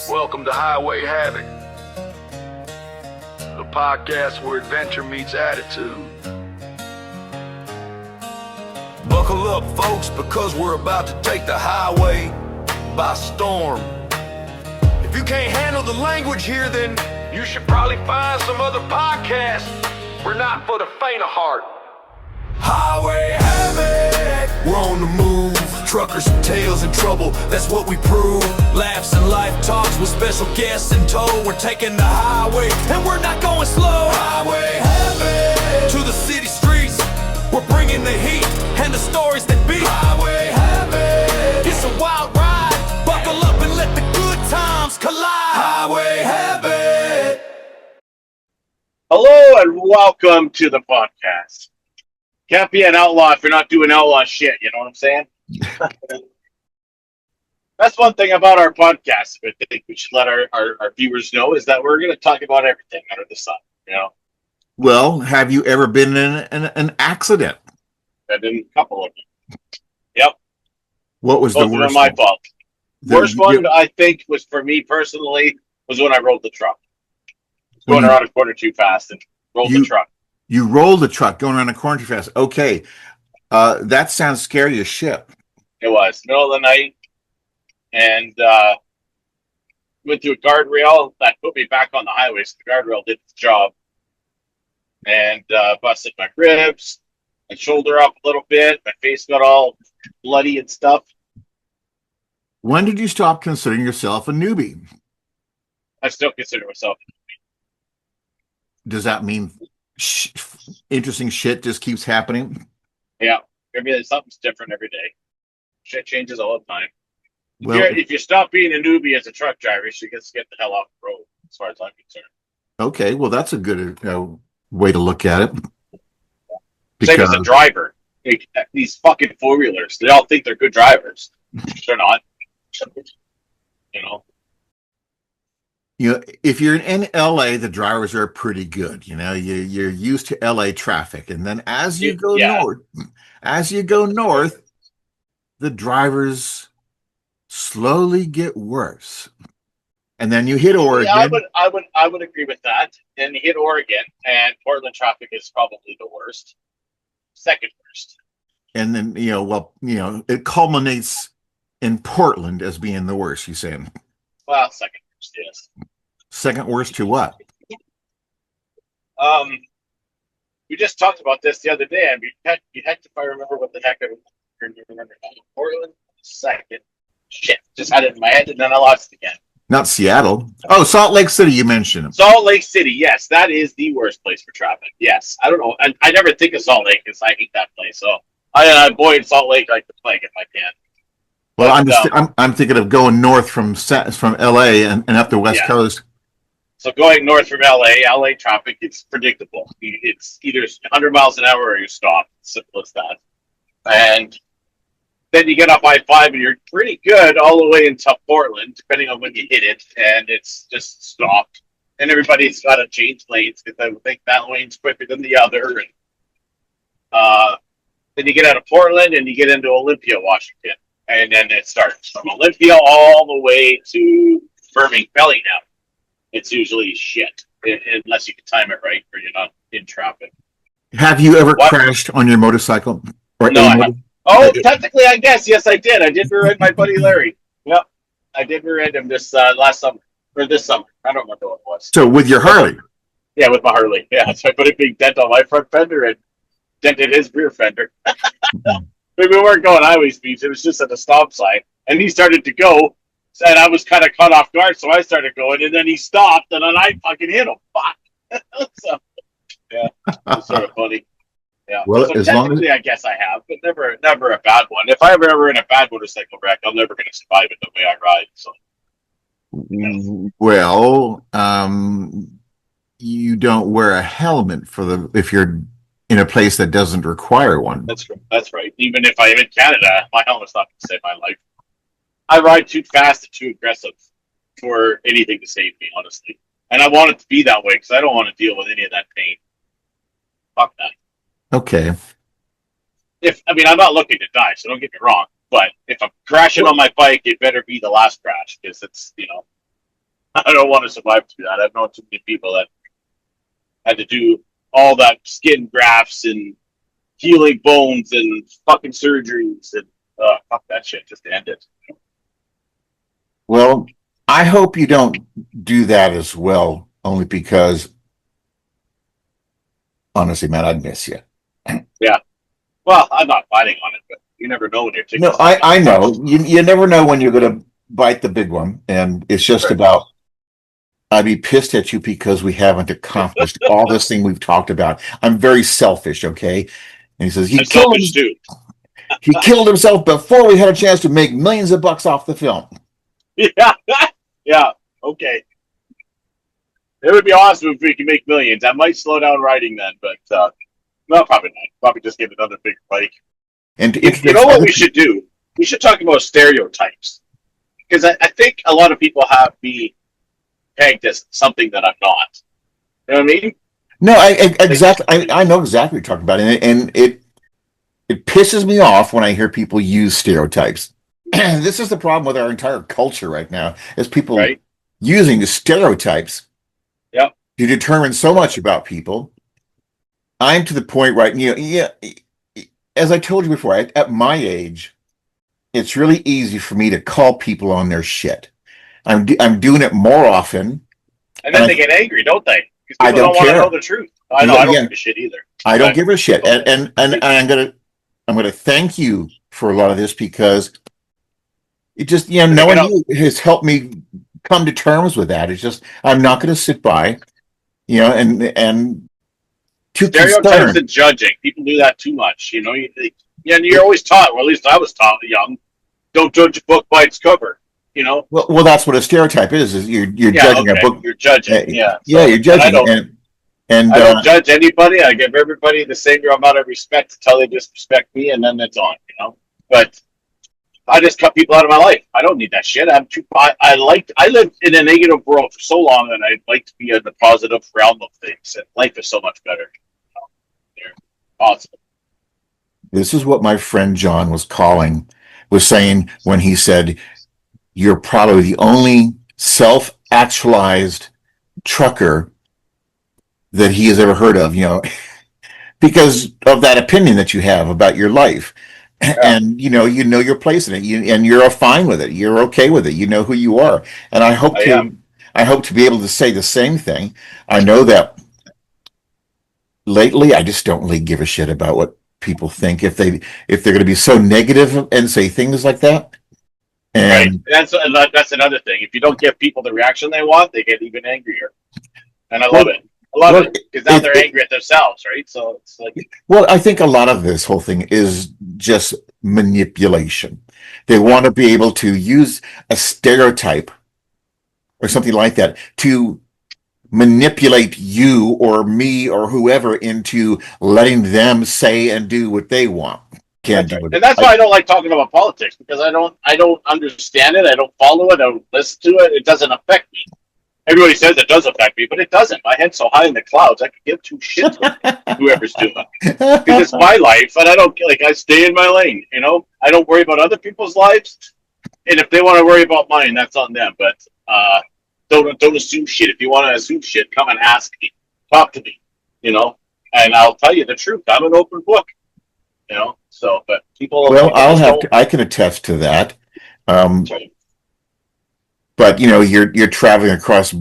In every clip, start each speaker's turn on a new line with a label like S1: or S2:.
S1: Welcome to Highway Havoc, the podcast where adventure meets attitude. Buckle up, folks, because we're about to take the highway by storm. If you can't handle the language here, then you should probably find some other podcast. We're not for the faint of heart. Highway Havoc, we're on the move. Truckers and tales and trouble, that's what we prove. Laughs and life talks with special guests in tow. We're taking the highway and we're not going slow. Highway Havoc, to the city streets, we're bringing the heat and the stories that beat. Highway Havoc, it's a wild ride. Buckle up and let the good times collide. Highway Havoc.
S2: Hello and welcome to the podcast. Can't be an outlaw if you're not doing outlaw shit, you know what I'm saying? That's one thing about our podcast I think we should let our viewers know is that we're going to talk about everything under the sun, you know?
S3: Well, have you ever been in an accident?
S2: I've been in a couple of them. Yep.
S3: What was
S2: Both
S3: the worst
S2: my
S3: one?
S2: fault. Worst one, I think, was for me personally, was when I rolled the truck. Going around a corner too fast and rolled the truck.
S3: You rolled the truck going around a corner too fast. Okay. That sounds scary as shit.
S2: It was middle of the night, and went through a guardrail that put me back on the highway. So the guardrail did its job, and busted my ribs, my shoulder up a little bit. My face got all bloody and stuff.
S3: When did you stop considering yourself a newbie?
S2: I still consider myself.
S3: Does that mean interesting shit just keeps happening?
S2: Yeah, something's different every day. Shit changes all the time.
S3: Well,
S2: if you stop being a newbie as a truck driver, you should get the hell off the road, as far as I'm concerned.
S3: Okay, well, that's a good way to look at it.
S2: Same as a driver. These fucking four-wheelers, they all think they're good drivers. They're not. You know,
S3: if you're in LA, the drivers are pretty good. You know, you're used to LA traffic, and then as you go north, the drivers slowly get worse, and then you hit Oregon.
S2: Yeah, I would agree with that. And you hit Oregon, and Portland traffic is probably the worst, second worst.
S3: And then it culminates in Portland as being the worst. You saying?
S2: Well, second worst, yes.
S3: Second worst to what?
S2: We just talked about this the other day, and you had to, if I remember what the heck I remember. Portland, second. Shit, just had it in my head, and then I lost it again.
S3: Not Seattle. Oh, Salt Lake City, you mentioned.
S2: Salt Lake City, yes, that is the worst place for traffic. Yes, I don't know. I never think of Salt Lake because I hate that place. So I avoid Salt Lake like the plague if I can.
S3: Well, I'm thinking of going north from LA and up the West Coast.
S2: So going north from LA traffic, it's predictable. It's either 100 miles an hour or you stop. Simple as that. And then you get up I-5 and you're pretty good all the way into Portland, depending on when you hit it, and it's just stopped. And everybody's got to change lanes because they think that lane's quicker than the other. And then you get out of Portland and you get into Olympia, Washington. And then it starts from Olympia all the way to Burbank Belly now. It's usually shit, unless you can time it right or you're not in traffic.
S3: Have you ever crashed on your motorcycle?
S2: No, technically, I guess. Yes, I did. I did rear-end my buddy Larry. Yep. I did rear-end him this last summer, or this summer. I don't remember what it was.
S3: So with your Harley?
S2: Yeah, with my Harley. Yeah, so I put a big dent on my front fender and dented his rear fender. We weren't going highway speeds. It was just at a stop sign. And he started to go, and I was kind of caught off guard, so I started going, and then he stopped, and then I fucking hit him. Fuck. So, yeah, it was sort of funny. Yeah.
S3: Well,
S2: so
S3: as long as
S2: I guess I have, but never a bad one. If I ever in a bad motorcycle wreck, I'm never going to survive it the way I ride. So,
S3: well, you don't wear a helmet if you're in a place that doesn't require one.
S2: That's right. Even if I'm in Canada, my helmet's not going to save my life. I ride too fast and too aggressive for anything to save me, honestly. And I want it to be that way because I don't want to deal with any of that pain. Fuck that.
S3: Okay.
S2: I'm not looking to die, so don't get me wrong. But if I'm crashing on my bike, it better be the last crash because it's, I don't want to survive through that. I've known too many people that had to do all that skin grafts and healing bones and fucking surgeries and fuck that shit. Just end it.
S3: Well, I hope you don't do that as well, only because honestly, man, I'd miss you.
S2: Yeah. Well, I'm not fighting on it, but you never know when you're taking.
S3: No, I know. You never know when you're going to bite the big one. And it's just
S2: Right.
S3: about, I'd be pissed at you because we haven't accomplished all this thing we've talked about. I'm very selfish, okay? And he says,
S2: I'm selfish too.
S3: he killed himself before we had a chance to make millions of bucks off the film.
S2: Yeah. Yeah. Okay. It would be awesome if we could make millions. I might slow down writing then, but no, probably not. Probably just get another big bike.
S3: And
S2: You know what we should do? We should talk about stereotypes. Because I think a lot of people have me pegged as something that I'm not. You know what I mean?
S3: No, exactly. I know exactly what you're talking about, and it pisses me off when I hear people use stereotypes. This is the problem with our entire culture right now: is people
S2: Right?
S3: using the stereotypes
S2: Yep.
S3: to determine so much about people. I'm to the point right, yeah. As I told you before, at my age, it's really easy for me to call people on their shit. I'm doing it more often,
S2: And
S3: and
S2: then they get angry, don't they? Because
S3: I
S2: people
S3: don't
S2: don't want to know
S3: care.
S2: the truth. I know,
S3: Yeah,
S2: I don't
S3: yeah.
S2: give a shit either.
S3: I don't
S2: But
S3: give a shit, and I'm gonna thank you for a lot of this because it just
S2: pick it
S3: knowing
S2: up.
S3: you has helped me come to terms with that. It's just I'm not going to sit by, and too
S2: Stereotypes
S3: concerned.
S2: and judging. People do that too much. Yeah, and you're always taught, or at least I was taught young, don't judge a book by its cover. You know?
S3: Well, that's what a stereotype is. Is you're
S2: Yeah,
S3: judging a
S2: okay.
S3: book.
S2: You're judging. Yeah.
S3: Yeah,
S2: So,
S3: you're
S2: and
S3: judging, and
S2: I don't judge anybody. I give everybody the same amount of respect until they disrespect me, and then it's on. But I just cut people out of my life. I don't need that shit. I'm too. I lived in a negative world for so long that I'd like to be in the positive realm of things. And life is so much better. They're awesome.
S3: this is what my friend John was saying when he said, "You're probably the only self-actualized trucker that he has ever heard of." Because of that opinion that you have about your life.
S2: Yeah,
S3: And you know your place in it, and you're fine with it. You're okay with it. You know who you are, and
S2: I am.
S3: I hope to be able to say the same thing. I know that lately, I just don't really give a shit about what people think if they're going to be so negative and say things like that.
S2: Right.
S3: And
S2: That's another thing. If you don't give people the reaction they want, they get even angrier. And I love
S3: well,
S2: it. I love
S3: well,
S2: it because now they're angry at themselves, right? So it's like,
S3: well, I think a lot of this whole thing is just manipulation. They want to be able to use a stereotype or something like that to manipulate you or me or whoever into letting them say and do what they want. Can't
S2: that's
S3: do
S2: right.
S3: it.
S2: And that's why I don't like talking about politics because I don't understand it. I don't follow it. I don't listen to it. It doesn't affect me. Everybody says it does affect me, but it doesn't. My head's so high in the clouds, I could give two shits what whoever's doing it. Because it's my life, and I don't I stay in my lane. I don't worry about other people's lives, and if they want to worry about mine, that's on them. But don't assume shit. If you want to assume shit, come and ask me, talk to me, and I'll tell you the truth. I'm an open book. So, but
S3: Well,
S2: people just don't.
S3: I can attest to that. Um, but you're traveling across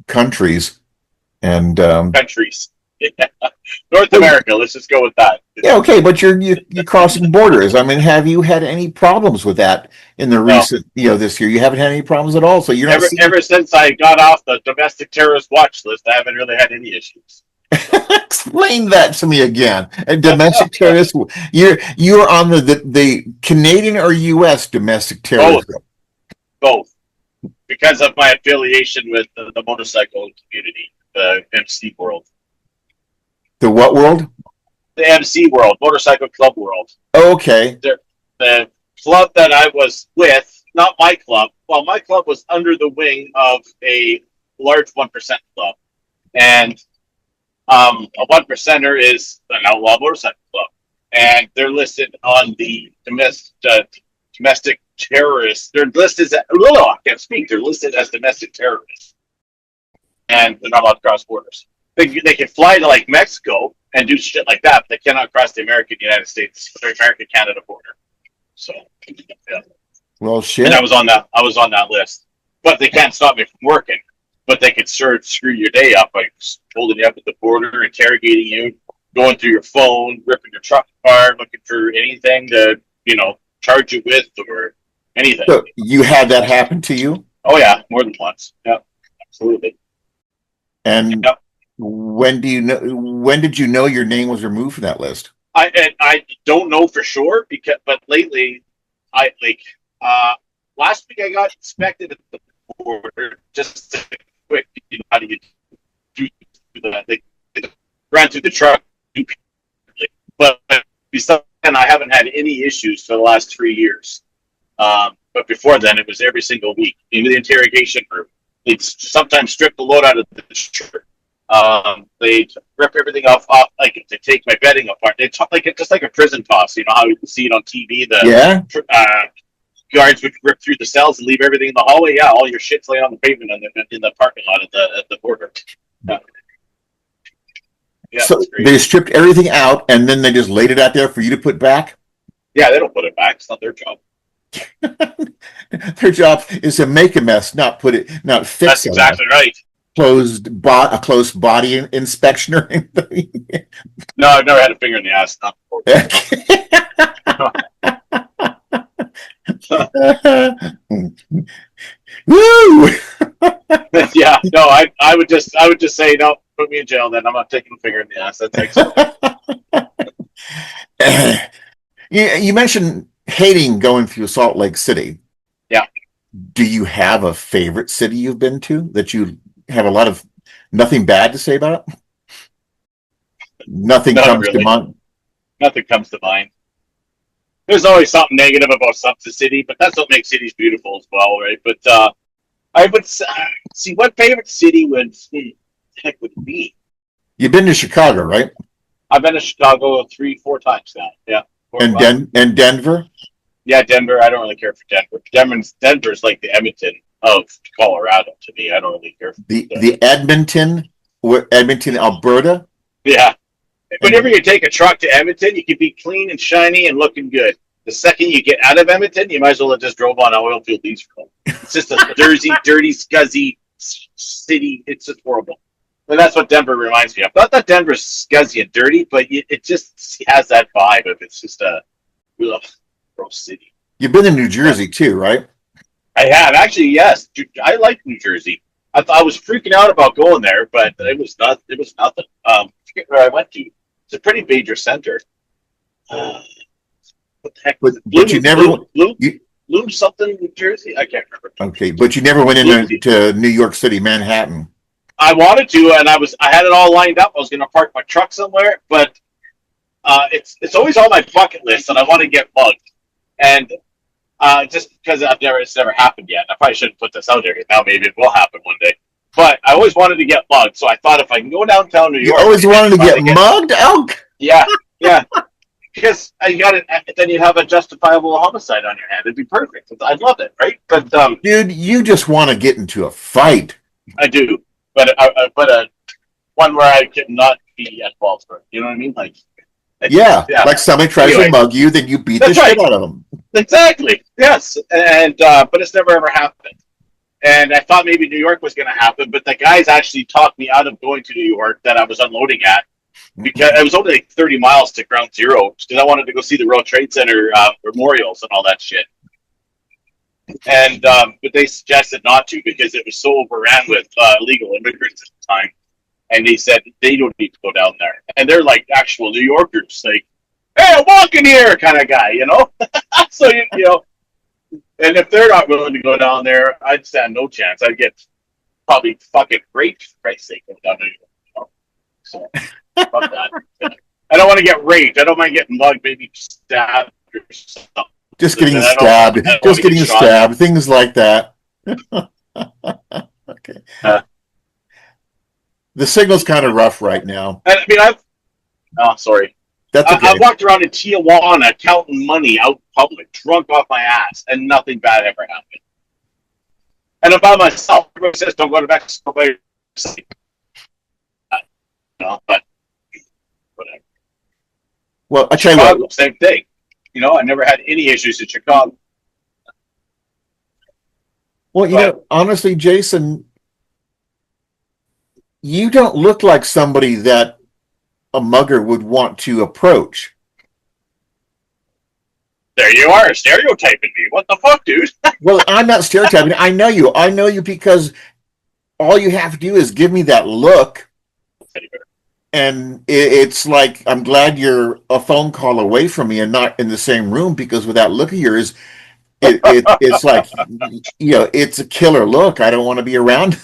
S3: countries, and
S2: Countries. North America. Let's just go with that.
S3: yeah, okay, but you're crossing borders. I mean, have you had any problems with that in the
S2: No.
S3: recent, this year? You haven't had any problems at all, so you're not seeing.
S2: Ever since I got off the domestic terrorist watch list, I haven't really had any issues.
S3: Explain that to me again. A domestic terrorist. You're on the Canadian or U.S. domestic terrorism.
S2: Both. Because of my affiliation with the motorcycle community, the MC world.
S3: The what world?
S2: The MC world, motorcycle club world.
S3: Okay.
S2: The club that I was with, not my club. Well, my club was under the wing of a large 1% club. And a 1%er is an outlaw motorcycle club. And they're listed on the domestic terrorists. They're listed as, I can't speak. They're listed as domestic terrorists. and they're not allowed to cross borders. They can fly to like Mexico and do shit like that, but they cannot cross the United States, or American Canada border. So, yeah.
S3: Well, shit.
S2: And I was on that list, but they can't stop me from working. But they could sure screw your day up by holding you up at the border, interrogating you, going through your phone, ripping your truck apart, looking for anything to charge you with or anything.
S3: So you had that happen to you?
S2: Oh yeah, more than once. Yeah, absolutely.
S3: And
S2: Yep.
S3: when did you know your name was removed from that list?
S2: I don't know for sure but lately, last week I got inspected at the border just a quick. How do you do that? They ran through the truck, but besides then, I haven't had any issues for the last 3 years. But before then, it was every single week in the interrogation room. They'd sometimes strip the load out of the shirt. They'd rip everything off, like to take my bedding apart. They talk like just like a prison toss. You know how you can see it on TV. Guards would rip through the cells and leave everything in the hallway. Yeah, all your shit's laying on the pavement in the parking lot at the border. Yeah,
S3: so they stripped everything out and then they just laid it out there for you to put back?
S2: Yeah, they don't put it back. It's not their job.
S3: Their job is to make a mess, not fix it.
S2: That's exactly right.
S3: A close body inspection or anything.
S2: No, I've never had a finger in the ass. Not
S3: Woo!
S2: Yeah, no, I would just say no, put me in jail then. I'm not taking a finger in the ass. That's excellent.
S3: You mentioned hating going through Salt Lake City.
S2: Yeah.
S3: Do you have a favorite city you've been to that you have a lot of nothing bad to say about? Nothing comes to mind.
S2: Nothing comes to mind. There's always something negative about some city, but that's what makes cities beautiful as well, right? But I would see what favorite city would heck would it be?
S3: You've been to Chicago, right?
S2: I've been to Chicago 3-4 times now. Yeah.
S3: And Denver?
S2: Yeah, Denver. I don't really care for Denver. Denver's like the Edmonton of Colorado to me. I don't really care for
S3: the Edmonton, Alberta.
S2: Yeah. Whenever you take a truck to Edmonton, you can be clean and shiny and looking good. The second you get out of Edmonton, you might as well have just drove on an oil field diesel. It's just a dirty, scuzzy city. It's just horrible. And that's what Denver reminds me of. Not that Denver's scuzzy and dirty, but it just has that vibe of it's just a gross city.
S3: You've been in New Jersey too, right?
S2: I have actually. Yes, I like New Jersey. I was freaking out about going there, but it was nothing. I forget where I went to. It's a pretty major center. What the heck?
S3: But you never
S2: Bloom something, New Jersey. I can't remember.
S3: Okay, but you never went into New York City, Manhattan.
S2: I wanted to, and I had it all lined up. I was going to park my truck somewhere, but it's always on my bucket list, and I want to get mugged. And just because it's never happened yet. I probably shouldn't put this out there. Now maybe it will happen one day. But I always wanted to get mugged, so I thought if I can go downtown New York,
S3: you always wanted to get mugged. Oh,
S2: yeah. Because you got it, then you'd have a justifiable homicide on your hand. It'd be perfect. I'd love it, right? But
S3: dude, you just want to get into a fight.
S2: I do, but one where I could not be at fault for it. You know what I mean? Like
S3: somebody tries to mug you, then you beat the shit out of them.
S2: Exactly. Yes, and but it's never ever happened. And I thought maybe New York was going to happen, but the guys actually talked me out of going to New York that I was unloading at. Because it was only like 30 miles to Ground Zero, because I wanted to go see the World Trade Center memorials and all that shit. And but they suggested not to because it was so overran with illegal immigrants at the time. And they said they don't need to go down there. And they're like actual New Yorkers, like, "Hey, I'm walking here," kind of guy, you know. So you know, and if they're not willing to go down there, I'd stand no chance. I'd get probably fucking raped for Christ's sake going down there. You know? So. Fuck that. I don't want to get raped. I don't mind getting mugged, maybe stabbed or something.
S3: Just getting stabbed. Just getting stabbed. Things like that. Okay. The signal's kind of rough right now.
S2: I mean, sorry.
S3: That's okay.
S2: I've walked around in Tijuana counting money out in public, drunk off my ass, and nothing bad ever happened. And I'm by myself. Everybody says, don't go to Mexico by But whatever.
S3: Well, I tell you
S2: Chicago,
S3: what.
S2: same thing. I never had any issues in Chicago.
S3: Well,
S2: But
S3: honestly, Jason, you don't look like somebody that a mugger would want to approach.
S2: there you are, stereotyping me. What the fuck, dude?
S3: Well, I'm not stereotyping. I know you. I know you because all you have to do is give me that look, and it's like I'm glad you're a phone call away from me and not in the same room, because with that look of yours, it's like it's a killer look. I don't want to be around.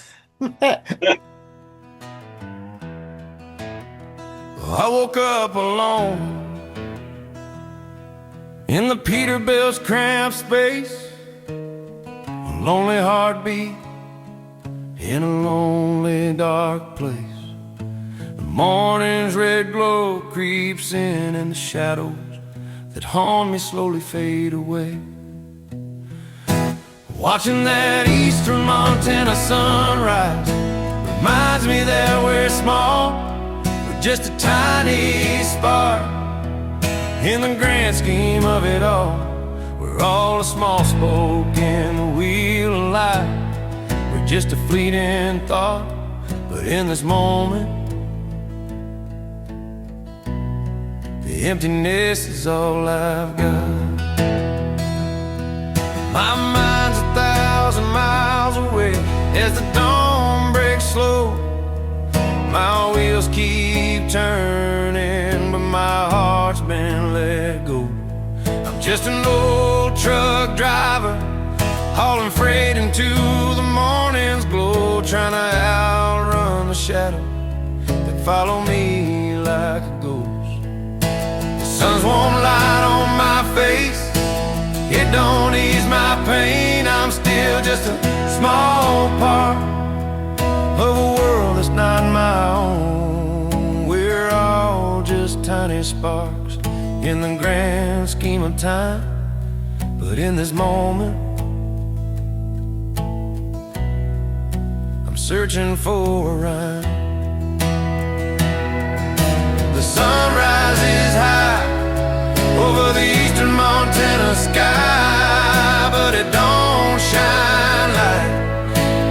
S1: I woke up alone in the Peterbilt's cramped space, a lonely heartbeat in a lonely dark place. The morning's red glow creeps in, and the shadows that haunt me slowly fade away. Watching that eastern Montana sunrise reminds me that we're small, we're just a tiny spark in the grand scheme of it all. We're all a small spoke in the wheel of life. We're just a fleeting thought, but in this moment, the emptiness is all I've got. My mind's 1,000 miles away as the dawn breaks slow. My wheels keep turning, but my heart's been let go. I'm just an old truck driver, hauling freight into the morning's glow, trying to outrun the shadow that follow me like a ghost. The sun's warm light on my face, it don't ease my pain. I'm still just a small part of a world that's not my own. We're all just tiny sparks in the grand scheme of time, but in this moment, I'm searching for a rhyme. The sun rises high over the eastern Montana sky, but it don't shine light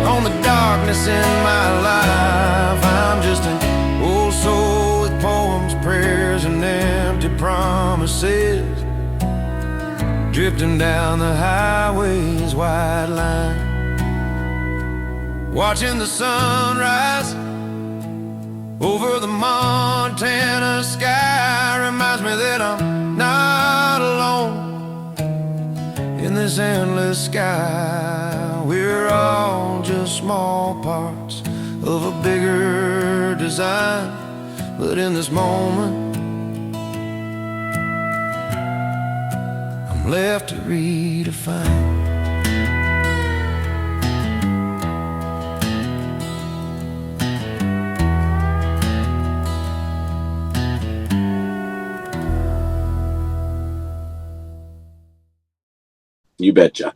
S1: on the darkness in my life. I'm just an old soul with poems, prayers, and empty promises, drifting down the highway's wide line. Watching the sunrise over the Montana sky reminds me that I'm not alone in this endless sky. We're all just small parts of a bigger design, but in this moment, I'm left to redefine.
S4: You betcha.